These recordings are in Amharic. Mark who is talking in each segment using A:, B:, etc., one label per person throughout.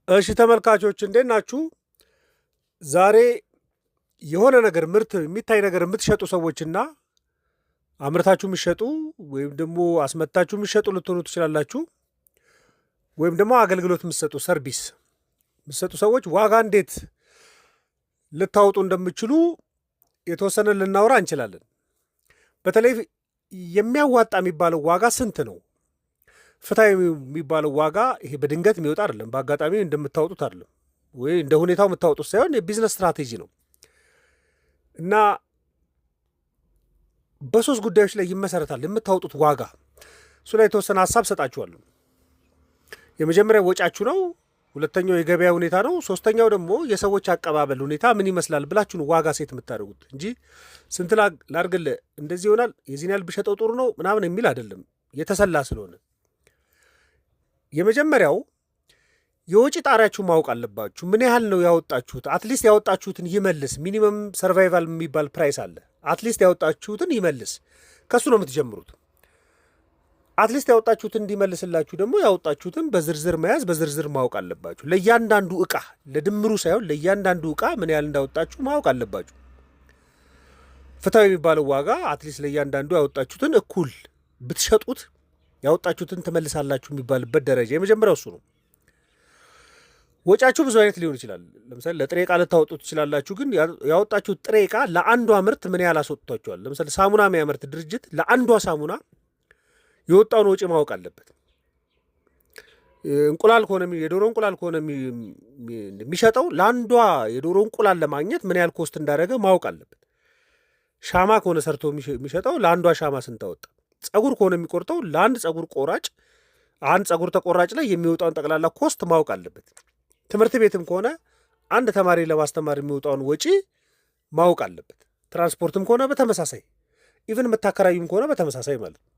A: እሺ ተመልካቾች እንዴት ናችሁ? ዛሬ የሆነ ነገር ምርት የሚታይ ነገር የምትሸጡ ሰዎችና አምርታችሁ የሚሸጡ ወይም ደግሞ አስመታችሁ የሚሸጡ ልትሆኑ ትችላላችሁ። ወይም ደግሞ አገልግሎት የምትሰጡ ሰርቪስ የምትሰጡ ሰዎች ዋጋ እንዴት ልታወጡ እንደምችሉ የተወሰነ ልናወራ እንችላለን። በተለይ የሚያዋጣ የሚባለው ዋጋ ስንት ነው? ፍትሃዊ የሚባለው ዋጋ ይሄ በድንገት የሚወጣ አይደለም፣ በአጋጣሚ እንደምታወጡት አይደለም፣ ወይ እንደ ሁኔታው የምታወጡት ሳይሆን የቢዝነስ ስትራቴጂ ነው እና በሶስት ጉዳዮች ላይ ይመሰረታል የምታወጡት ዋጋ። እሱ ላይ የተወሰነ ሀሳብ ሰጣችኋለሁ። የመጀመሪያው ወጫችሁ ነው። ሁለተኛው የገበያ ሁኔታ ነው። ሶስተኛው ደግሞ የሰዎች አቀባበል ሁኔታ ምን ይመስላል ብላችሁ ነው ዋጋ ሴት የምታደርጉት እንጂ ስንት ላድርግልህ፣ እንደዚህ ይሆናል፣ የዚህን ያህል ብሸጠው ጥሩ ነው ምናምን የሚል አይደለም፣ የተሰላ ስለሆነ። የመጀመሪያው የወጪ ጣሪያችሁ ማወቅ አለባችሁ። ምን ያህል ነው ያወጣችሁት? አትሊስት ያወጣችሁትን ይመልስ። ሚኒመም ሰርቫይቫል የሚባል ፕራይስ አለ። አትሊስት ያወጣችሁትን ይመልስ። ከሱ ነው የምትጀምሩት። አትሊስት ያወጣችሁትን እንዲመልስላችሁ ደግሞ ያወጣችሁትን በዝርዝር መያዝ፣ በዝርዝር ማወቅ አለባችሁ። ለእያንዳንዱ ዕቃ፣ ለድምሩ ሳይሆን ለእያንዳንዱ ዕቃ ምን ያህል እንዳወጣችሁ ማወቅ አለባችሁ። ፍትሃዊ የሚባለው ዋጋ አትሊስት ለእያንዳንዱ ያወጣችሁትን እኩል ብትሸጡት ያወጣችሁትን ትመልሳላችሁ የሚባልበት ደረጃ የመጀመሪያው እሱ ነው። ወጫችሁ ብዙ አይነት ሊሆን ይችላል። ለምሳሌ ለጥሬ ዕቃ ልታወጡ ትችላላችሁ። ግን ያወጣችሁት ጥሬ ዕቃ ለአንዷ ምርት ምን ያህል አስወጥቷችኋል? ለምሳሌ ሳሙና የሚያመርት ድርጅት ለአንዷ ሳሙና የወጣውን ወጪ ማወቅ አለበት። እንቁላል ከሆነ የዶሮ እንቁላል ከሆነ የሚሸጠው ለአንዷ የዶሮ እንቁላል ለማግኘት ምን ያህል ኮስት እንዳደረገ ማወቅ አለበት። ሻማ ከሆነ ሰርቶ የሚሸጠው ለአንዷ ሻማ ስንት አወጣ። ጸጉር ከሆነ የሚቆርጠው ለአንድ ጸጉር ቆራጭ፣ አንድ ጸጉር ተቆራጭ ላይ የሚወጣውን ጠቅላላ ኮስት ማወቅ አለበት። ትምህርት ቤትም ከሆነ አንድ ተማሪ ለማስተማር የሚወጣውን ወጪ ማወቅ አለበት። ትራንስፖርትም ከሆነ በተመሳሳይ፣ ኢቭን የምታከራዩም ከሆነ በተመሳሳይ ማለት ነው።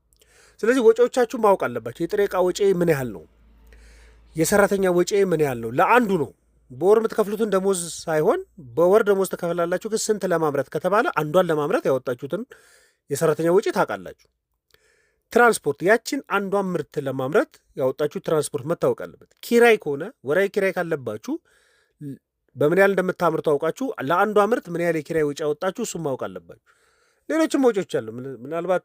A: ስለዚህ ወጪዎቻችሁ ማወቅ አለባቸው። የጥሬ ዕቃ ወጪ ምን ያህል ነው? የሰራተኛ ወጪ ምን ያህል ነው? ለአንዱ ነው። በወር የምትከፍሉትን ደሞዝ ሳይሆን በወር ደሞዝ ትከፍላላችሁ። ግን ስንት ለማምረት ከተባለ አንዷን ለማምረት ያወጣችሁትን የሰራተኛ ወጪ ታውቃላችሁ። ትራንስፖርት፣ ያችን አንዷን ምርት ለማምረት ያወጣችሁ ትራንስፖርት መታወቅ አለበት። ኪራይ ከሆነ ወራዊ ኪራይ ካለባችሁ በምን ያህል እንደምታምርቱ አውቃችሁ ለአንዷ ምርት ምን ያህል የኪራይ ወጪ ያወጣችሁ እሱም ማወቅ አለባችሁ። ሌሎችም ወጪዎች አሉ። ምናልባት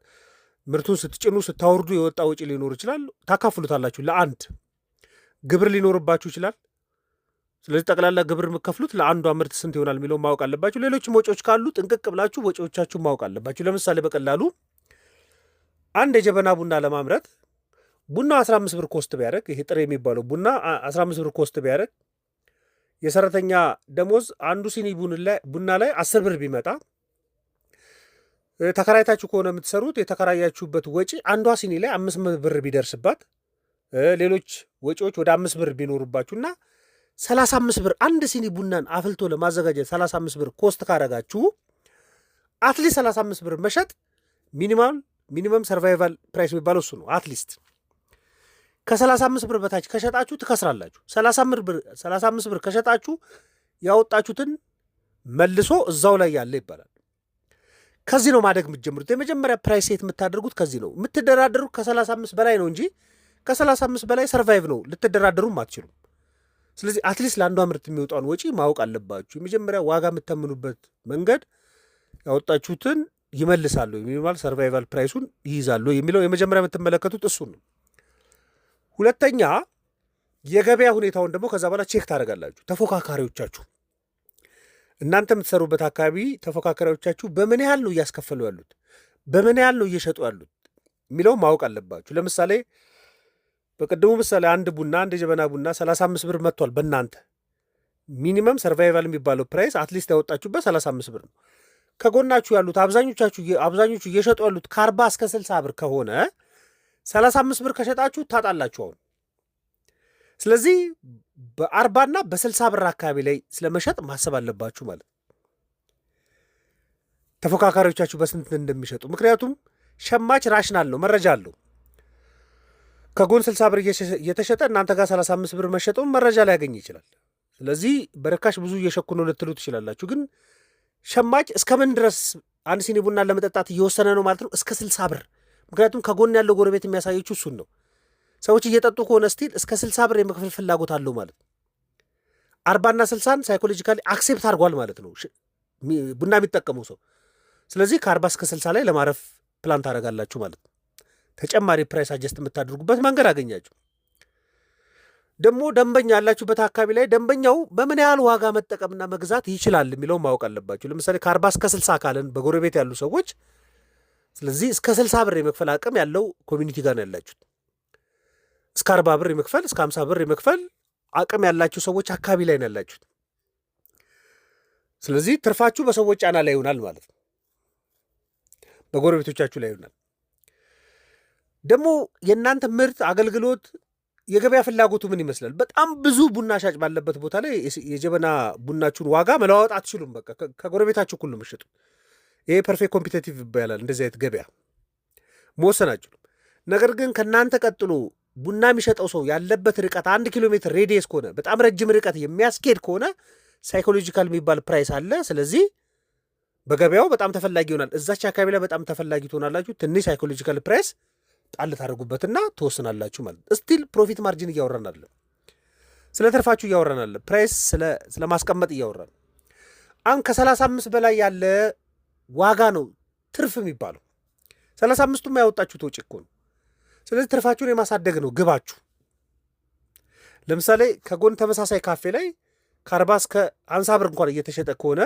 A: ምርቱን ስትጭኑ ስታወርዱ የወጣ ወጪ ሊኖር ይችላል። ታካፍሉታላችሁ። ለአንድ ግብር ሊኖርባችሁ ይችላል። ስለዚህ ጠቅላላ ግብር የምከፍሉት ለአንዷ ምርት ስንት ይሆናል የሚለው ማወቅ አለባችሁ። ሌሎችም ወጪዎች ካሉ ጥንቅቅ ብላችሁ ወጪዎቻችሁ ማወቅ አለባችሁ። ለምሳሌ በቀላሉ አንድ የጀበና ቡና ለማምረት ቡናው 15 ብር ኮስት ቢያደርግ፣ ይሄ ጥሬ የሚባለው ቡና 15 ብር ኮስት ቢያደርግ፣ የሰራተኛ ደሞዝ አንዱ ሲኒ ቡና ላይ 10 ብር ቢመጣ፣ ተከራይታችሁ ከሆነ የምትሰሩት የተከራያችሁበት ወጪ አንዷ ሲኒ ላይ 5 ብር ቢደርስባት፣ ሌሎች ወጪዎች ወደ 5 ብር ቢኖሩባችሁና 35 ብር አንድ ሲኒ ቡናን አፍልቶ ለማዘጋጀት 35 ብር ኮስት ካረጋችሁ አትሊስት 35 ብር መሸጥ ሚኒመም ሰርቫይቫል ፕራይስ የሚባለው እሱ ነው። አትሊስት ከ35 ብር በታች ከሸጣችሁ ትከስራላችሁ። 35 ብር ከሸጣችሁ ያወጣችሁትን መልሶ እዛው ላይ ያለ ይባላል። ከዚህ ነው ማደግ የምትጀምሩት። የመጀመሪያ ፕራይስ ሴት የምታደርጉት ከዚህ ነው። የምትደራደሩት ከ35 በላይ ነው እንጂ ከ35 በላይ ሰርቫይቭ ነው ልትደራደሩም አትችሉም። ስለዚህ አትሊስት ለአንዷ ምርት የሚወጣውን ወጪ ማወቅ አለባችሁ። የመጀመሪያ ዋጋ የምተምኑበት መንገድ ያወጣችሁትን ይመልሳሉ የሚባል ሰርቫይቫል ፕራይሱን ይይዛሉ የሚለው የመጀመሪያ የምትመለከቱት እሱን ነው። ሁለተኛ የገበያ ሁኔታውን ደግሞ ከዛ በኋላ ቼክ ታደርጋላችሁ። ተፎካካሪዎቻችሁ፣ እናንተ የምትሰሩበት አካባቢ ተፎካካሪዎቻችሁ በምን ያህል ነው እያስከፈሉ ያሉት፣ በምን ያህል ነው እየሸጡ ያሉት የሚለው ማወቅ አለባችሁ። ለምሳሌ በቅድሙ ምሳሌ አንድ የጀበና ቡና 35 ብር መጥቷል። በእናንተ ሚኒመም ሰርቫይቫል የሚባለው ፕራይስ አትሊስት ያወጣችሁበት 35 ብር ነው። ከጎናችሁ ያሉት አብዛኞቹ እየሸጡ ያሉት ከ40 እስከ 60 ብር ከሆነ 35 ብር ከሸጣችሁ ታጣላችሁ አሁን። ስለዚህ በ40ና በ60 ብር አካባቢ ላይ ስለመሸጥ ማሰብ አለባችሁ ማለት ተፎካካሪዎቻችሁ በስንት እንደሚሸጡ። ምክንያቱም ሸማች ራሽናል ነው፣ መረጃ አለው። ከጎን 60 ብር እየተሸጠ እናንተ ጋር 35 ብር መሸጠውን መረጃ ሊያገኝ ይችላል። ስለዚህ በርካሽ ብዙ እየሸኩ ነው ልትሉ ትችላላችሁ። ግን ሸማች እስከምን ድረስ አንድ ሲኒ ቡና ለመጠጣት እየወሰነ ነው ማለት ነው? እስከ 60 ብር። ምክንያቱም ከጎን ያለው ጎረቤት የሚያሳየችው እሱን ነው። ሰዎች እየጠጡ ከሆነ ስቲል እስከ 60 ብር የመክፈል ፍላጎት አለው ማለት ነው። 40ና 60ን ሳይኮሎጂካሊ አክሴፕት አድርጓል ማለት ነው ቡና የሚጠቀመው ሰው። ስለዚህ ከ40 እስከ 60 ላይ ለማረፍ ፕላን ታደርጋላችሁ ማለት ነው። ተጨማሪ ፕራይስ አጀስት የምታደርጉበት መንገድ አገኛችሁ። ደግሞ ደንበኛ ያላችሁበት አካባቢ ላይ ደንበኛው በምን ያህል ዋጋ መጠቀምና መግዛት ይችላል የሚለው ማወቅ አለባችሁ። ለምሳሌ ከ40 እስከ 60 ካለን በጎረቤት ያሉ ሰዎች፣ ስለዚህ እስከ 60 ብር የመክፈል አቅም ያለው ኮሚኒቲ ጋር ነው ያላችሁት። እስከ 40 ብር የመክፈል እስከ 50 ብር የመክፈል አቅም ያላችሁ ሰዎች አካባቢ ላይ ነው ያላችሁት። ስለዚህ ትርፋችሁ በሰዎች ጫና ላይ ይሆናል ማለት ነው፣ በጎረቤቶቻችሁ ላይ ይሆናል። ደግሞ የእናንተ ምርት አገልግሎት የገበያ ፍላጎቱ ምን ይመስላል? በጣም ብዙ ቡና ሻጭ ባለበት ቦታ ላይ የጀበና ቡናችሁን ዋጋ መለዋወጥ አትችሉም። በቃ ከጎረቤታችሁ እኩል ነው የምትሸጡት። ይሄ ፐርፌክት ኮምፒቴቲቭ ይባላል። እንደዚህ አይነት ገበያ መወሰን አትችሉም። ነገር ግን ከእናንተ ቀጥሎ ቡና የሚሸጠው ሰው ያለበት ርቀት 1 ኪሎ ሜትር ሬዲየስ ከሆነ በጣም ረጅም ርቀት የሚያስኬድ ከሆነ ሳይኮሎጂካል የሚባል ፕራይስ አለ። ስለዚህ በገበያው በጣም ተፈላጊ ይሆናል። እዛች አካባቢ ላይ በጣም ተፈላጊ ትሆናላችሁ። ትንሽ ሳይኮሎጂካል ፕራይስ ጣል ታደርጉበትና ትወስናላችሁ ማለት ስቲል ፕሮፊት ማርጂን እያወራን አለ፣ ስለ ትርፋችሁ እያወራን አለ፣ ፕራይስ ስለ ማስቀመጥ እያወራን። አሁን ከ35 በላይ ያለ ዋጋ ነው ትርፍ የሚባለው። 35ቱም ያወጣችሁት ወጪ እኮ ነው። ስለዚህ ትርፋችሁን የማሳደግ ነው ግባችሁ። ለምሳሌ ከጎን ተመሳሳይ ካፌ ላይ ከ40 እስከ 50 ብር እንኳን እየተሸጠ ከሆነ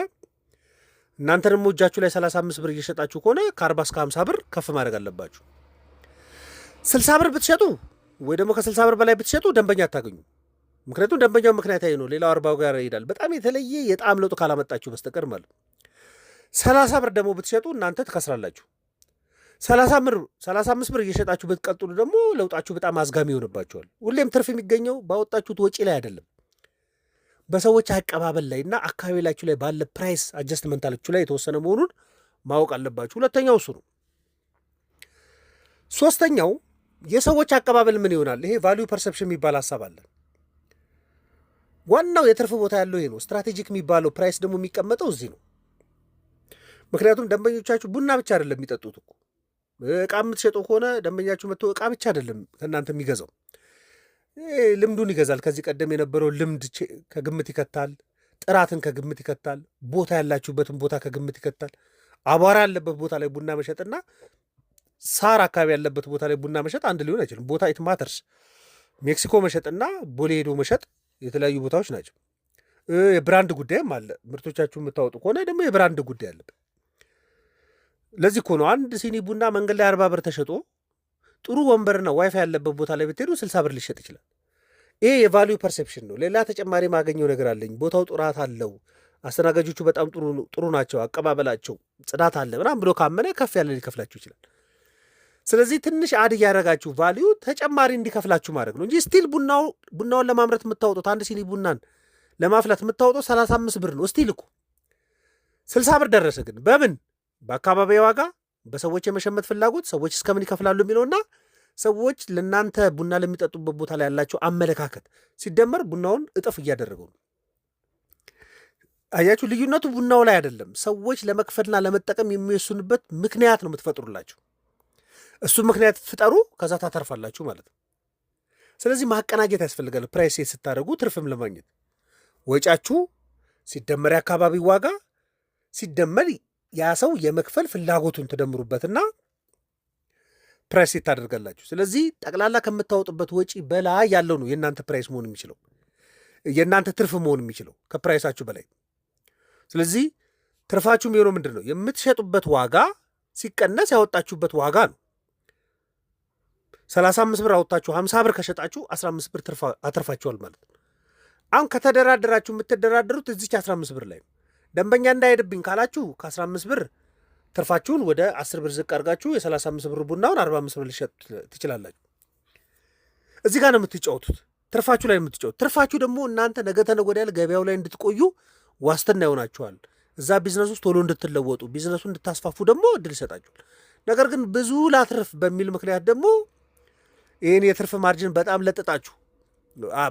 A: እናንተ ደግሞ እጃችሁ ላይ 35 ብር እየሸጣችሁ ከሆነ ከ40 እስከ 50 ብር ከፍ ማድረግ አለባችሁ። 60 ብር ብትሸጡ ወይ ደግሞ ከ60 ብር በላይ ብትሸጡ ደንበኛ አታገኙ። ምክንያቱም ደንበኛው ምክንያታዊ ነው፣ ሌላው 40 ጋር ይሄዳል። በጣም የተለየ የጣዕም ለውጥ ካላመጣችሁ በስተቀር ማለት። 30 ብር ደግሞ ብትሸጡ እናንተ ትከስራላችሁ። 35 ብር እየሸጣችሁ ብትቀጥሉ ደግሞ ለውጣችሁ በጣም አዝጋሚ ይሆንባችኋል። ሁሌም ትርፍ የሚገኘው ባወጣችሁት ወጪ ላይ አይደለም፣ በሰዎች አቀባበል ላይ እና አካባቢ ላችሁ ላይ ባለ ፕራይስ አጀስትመንታችሁ ላይ የተወሰነ መሆኑን ማወቅ አለባችሁ። ሁለተኛው እሱ ነው። ሶስተኛው የሰዎች አቀባበል ምን ይሆናል? ይሄ ቫልዩ ፐርሰፕሽን የሚባል ሀሳብ አለ። ዋናው የትርፍ ቦታ ያለው ይሄ ነው። ስትራቴጂክ የሚባለው ፕራይስ ደግሞ የሚቀመጠው እዚህ ነው። ምክንያቱም ደንበኞቻችሁ ቡና ብቻ አይደለም የሚጠጡት እኮ፣ እቃ የምትሸጡ ከሆነ ደንበኛችሁ መጥቶ እቃ ብቻ አይደለም ከእናንተ የሚገዛው፣ ልምዱን ይገዛል። ከዚህ ቀደም የነበረው ልምድ ከግምት ይከታል፣ ጥራትን ከግምት ይከታል፣ ቦታ ያላችሁበትን ቦታ ከግምት ይከታል። አቧራ ያለበት ቦታ ላይ ቡና መሸጥና ሳር አካባቢ ያለበት ቦታ ላይ ቡና መሸጥ አንድ ሊሆን አይችልም። ቦታ ኢት ማተርስ። ሜክሲኮ መሸጥና ቦሌ ሄዶ መሸጥ የተለያዩ ቦታዎች ናቸው። የብራንድ ጉዳይም አለ። ምርቶቻችሁ የምታወጡ ከሆነ ደግሞ የብራንድ ጉዳይ አለበት። ለዚህ እኮ ነው አንድ ሲኒ ቡና መንገድ ላይ 40 ብር ተሸጦ ጥሩ ወንበርና ዋይፋይ ያለበት ቦታ ላይ ብትሄዱ 60 ብር ሊሸጥ ይችላል። ይሄ የቫልዩ ፐርሴፕሽን ነው። ሌላ ተጨማሪ ማገኘው ነገር አለኝ፣ ቦታው ጥራት አለው፣ አስተናጋጆቹ በጣም ጥሩ ናቸው፣ አቀባበላቸው ጽዳት አለ ምናምን ብሎ ካመነ ከፍ ያለ ሊከፍላችሁ ይችላል። ስለዚህ ትንሽ አድ እያደረጋችሁ ቫልዩ ተጨማሪ እንዲከፍላችሁ ማድረግ ነው እንጂ ስቲል ቡናውን ለማምረት የምታወጡት አንድ ሲኒ ቡናን ለማፍላት የምታወጡት 35 ብር ነው። ስቲል እኮ 60 ብር ደረሰ። ግን በምን በአካባቢ ዋጋ፣ በሰዎች የመሸመት ፍላጎት፣ ሰዎች እስከምን ይከፍላሉ የሚለውና ሰዎች ለእናንተ ቡና ለሚጠጡበት ቦታ ላይ ያላቸው አመለካከት ሲደመር ቡናውን እጥፍ እያደረገው ነው። አያችሁ፣ ልዩነቱ ቡናው ላይ አይደለም። ሰዎች ለመክፈልና ለመጠቀም የሚወስኑበት ምክንያት ነው የምትፈጥሩላቸው። እሱ ምክንያት ፍጠሩ፣ ከዛ ታተርፋላችሁ ማለት ነው። ስለዚህ ማቀናጀት ያስፈልጋል። ፕራይስ ሴት ስታደርጉ ትርፍም ለማግኘት ወጫችሁ ሲደመር የአካባቢ ዋጋ ሲደመር ያ ሰው የመክፈል ፍላጎቱን ትደምሩበትና ፕራይስ ሴት ታደርጋላችሁ። ስለዚህ ጠቅላላ ከምታወጡበት ወጪ በላይ ያለው ነው የእናንተ ፕራይስ መሆን የሚችለው፣ የእናንተ ትርፍ መሆን የሚችለው ከፕራይሳችሁ በላይ። ስለዚህ ትርፋችሁ የሚሆነው ምንድን ነው? የምትሸጡበት ዋጋ ሲቀነስ ያወጣችሁበት ዋጋ ነው። 35 ብር አወጣችሁ 50 ብር ከሸጣችሁ 15 ብር አትርፋችኋል ማለት ነው። አሁን ከተደራደራችሁ የምትደራደሩት እዚች 15 ብር ላይ ነው። ደንበኛ እንዳይሄድብኝ ካላችሁ ከ15 ብር ትርፋችሁን ወደ 10 ብር ዝቅ አድርጋችሁ የ35 ብር ቡናውን 45 ብር ሊሸጥ ትችላላችሁ። እዚህ ጋር ነው የምትጫወቱት፣ ትርፋችሁ ላይ የምትጫወቱት። ትርፋችሁ ደግሞ እናንተ ነገ ተነገ ወዲያ ገበያው ላይ እንድትቆዩ ዋስትና ይሆናችኋል። እዛ ቢዝነስ ውስጥ ቶሎ እንድትለወጡ፣ ቢዝነሱ እንድታስፋፉ ደግሞ እድል ይሰጣችኋል። ነገር ግን ብዙ ላትርፍ በሚል ምክንያት ደግሞ ይህን የትርፍ ማርጅን በጣም ለጥጣችሁ፣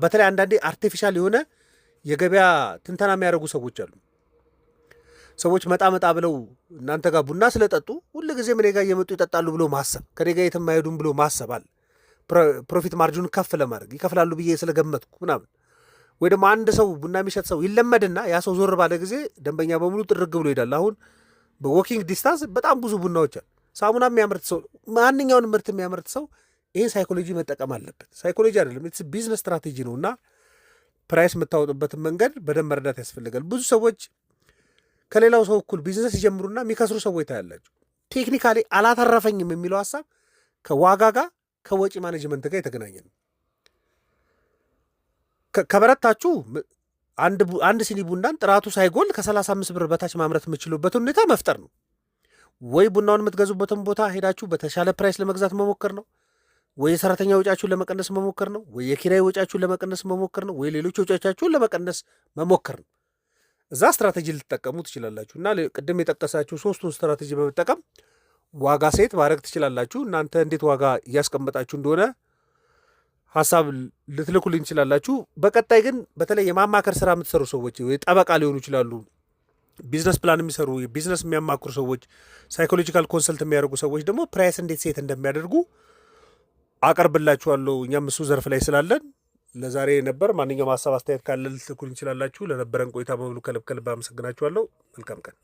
A: በተለይ አንዳንዴ አርቲፊሻል የሆነ የገበያ ትንተና የሚያደርጉ ሰዎች አሉ። ሰዎች መጣ ብለው እናንተ ጋር ቡና ስለጠጡ ሁል ጊዜ እኔ ጋር እየመጡ ይጠጣሉ ብሎ ማሰብ፣ ከኔ ጋር የትም አይሄዱም ብሎ ማሰብ አለ። ፕሮፊት ማርጅኑን ከፍ ለማድረግ ይከፍላሉ ብዬ ስለገመትኩ ምናምን። ወይ ደግሞ አንድ ሰው ቡና የሚሸጥ ሰው ይለመድና ያ ሰው ዞር ባለ ጊዜ ደንበኛ በሙሉ ጥርግ ብሎ ይሄዳል። አሁን በዎኪንግ ዲስታንስ በጣም ብዙ ቡናዎች አሉ። ሳሙና የሚያመርት ሰው፣ ማንኛውን ምርት የሚያመርት ሰው ይህን ሳይኮሎጂ መጠቀም አለበት። ሳይኮሎጂ አይደለም፣ ቢዝነስ ስትራቴጂ ነው እና ፕራይስ የምታወጡበትን መንገድ በደንብ መረዳት ያስፈልጋል። ብዙ ሰዎች ከሌላው ሰው እኩል ቢዝነስ ይጀምሩና የሚከስሩ ሰዎች ታያላቸው። ቴክኒካሊ አላተረፈኝም የሚለው ሀሳብ ከዋጋ ጋር ከወጪ ማኔጅመንት ጋር የተገናኘ ነው። ከበረታችሁ አንድ ሲኒ ቡናን ጥራቱ ሳይጎል ከ35 ብር በታች ማምረት የምችሉበትን ሁኔታ መፍጠር ነው። ወይ ቡናውን የምትገዙበትን ቦታ ሄዳችሁ በተሻለ ፕራይስ ለመግዛት መሞከር ነው። ወይ የሰራተኛ ወጫችሁን ለመቀነስ መሞከር ነው። ወይ የኪራይ ወጫችሁን ለመቀነስ መሞከር ነው። ወይ ሌሎች ወጫቻችሁን ለመቀነስ መሞከር ነው። እዛ ስትራቴጂ ልትጠቀሙ ትችላላችሁ እና ቅድም የጠቀሳችሁ 3ቱን ስትራቴጂ በመጠቀም ዋጋ ሴት ማድረግ ትችላላችሁ። እናንተ እንዴት ዋጋ እያስቀመጣችሁ እንደሆነ ሀሳብ ልትልኩልኝ ትችላላችሁ። በቀጣይ ግን በተለይ የማማከር ስራ የምትሰሩ ሰዎች ወይ ጠበቃ ሊሆኑ ይችላሉ፣ ቢዝነስ ፕላን የሚሰሩ ቢዝነስ የሚያማክሩ ሰዎች፣ ሳይኮሎጂካል ኮንሰልት የሚያደርጉ ሰዎች ደግሞ ፕራይስ እንዴት ሴት እንደሚያደርጉ አቀርብላችኋለሁ። እኛም እሱ ዘርፍ ላይ ስላለን ለዛሬ ነበር። ማንኛውም ሀሳብ አስተያየት ካለ ልትልኩልኝ ትችላላችሁ። ለነበረን ቆይታ በሙሉ ከልብ ከልብ አመሰግናችኋለሁ። መልካም ቀን።